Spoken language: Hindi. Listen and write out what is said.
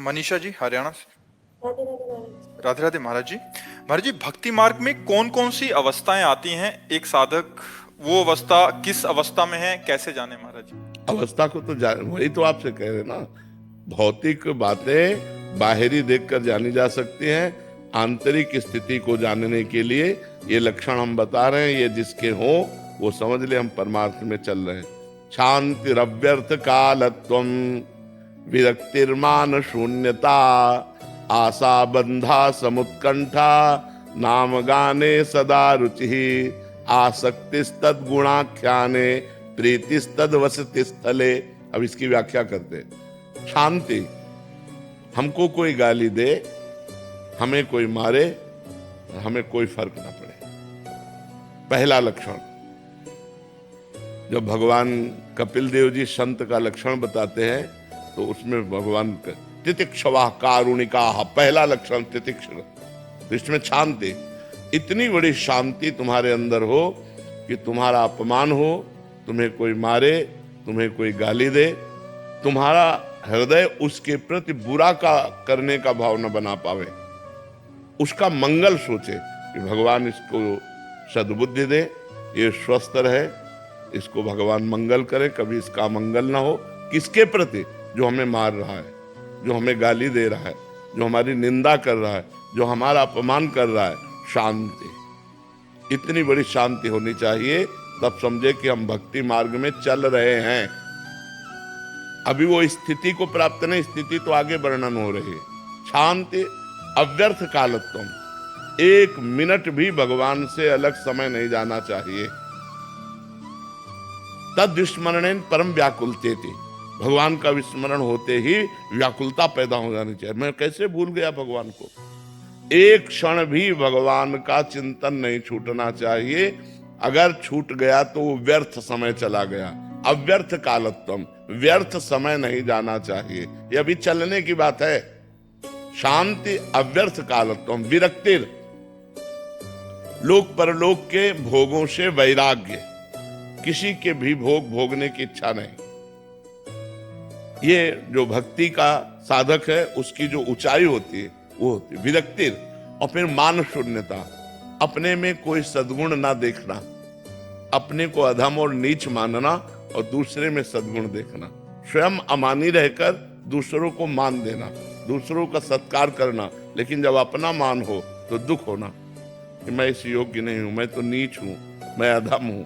मनीषा जी, हरियाणा से। राधे राधे महाराज। राधे राधे महाराज जी। महाराज जी, भक्ति मार्ग में कौन कौन सी अवस्थाएं आती हैं? एक साधक वो अवस्था किस अवस्था में है, कैसे जाने महाराज जी? अवस्था को तो वही तो आपसे कह रहे ना, भौतिक बातें बाहरी देखकर जानी जा सकती हैं। आंतरिक स्थिति को जानने के लिए ये लक्षण हम बता रहे हैं, ये जिसके हो वो समझ ले हम परमार्थ में चल रहे हैं। शांति रव्यर्थ कालत्वम, विरक्तिर्मान शून्यता, आशा बंधा समुत्कंठा, नाम गाने सदा रुचि, आसक्तिस्तद गुणाख्याने, प्रीतिस्तद वसति स्थले। अब इसकी व्याख्या करते हैं। शांति, हमको कोई गाली दे, हमें कोई मारे, हमें कोई फर्क ना पड़े। पहला लक्षण। जब भगवान कपिल देव जी संत का लक्षण बताते हैं तो उसमें भगवान तितिक्षवा कारुणिका, पहला लक्षण तितिक्षण। तो इसमें शांति, इतनी बड़ी शांति तुम्हारे अंदर हो कि तुम्हारा अपमान हो, तुम्हें कोई मारे, तुम्हें कोई गाली दे, तुम्हारा हृदय उसके प्रति बुरा का करने का भाव न बना पावे, उसका मंगल सोचे कि भगवान इसको सद्बुद्धि दे, ये स्वस्थ रहे, इसको भगवान मंगल करे, कभी इसका मंगल ना हो। किसके प्रति? जो हमें मार रहा है, जो हमें गाली दे रहा है, जो हमारी निंदा कर रहा है, जो हमारा अपमान कर रहा है। शांति, इतनी बड़ी शांति होनी चाहिए, तब समझे कि हम भक्ति मार्ग में चल रहे हैं। अभी वो स्थिति को प्राप्त नहीं, स्थिति तो आगे वर्णन हो रही है। शांति अव्यर्थ कालत्वम, एक मिनट भी भगवान से अलग समय नहीं जाना चाहिए। तद विस्मरणेन परम व्याकुलते थी, भगवान का विस्मरण होते ही व्याकुलता पैदा हो जानी चाहिए। मैं कैसे भूल गया भगवान को? एक क्षण भी भगवान का चिंतन नहीं छूटना चाहिए। अगर छूट गया तो वो व्यर्थ समय चला गया। अव्यर्थ कालत्वम, व्यर्थ समय नहीं जाना चाहिए। ये अभी चलने की बात है। शांति अव्यर्थ कालत्वम, विरक्तिर, लोक परलोक के भोगों से वैराग्य, किसी के भी भोग भोगने की इच्छा नहीं। ये जो भक्ति का साधक है उसकी जो ऊंचाई होती है वो होती है विरक्तिर। और फिर मान शून्यता, अपने में कोई सद्गुण ना देखना, अपने को अधम और नीच मानना और दूसरे में सद्गुण देखना, स्वयं अमानी रहकर दूसरों को मान देना, दूसरों का सत्कार करना, लेकिन जब अपना मान हो तो दुख होना कि मैं इस योग्य नहीं हूं, मैं तो नीच हूं, मैं अधम हूं।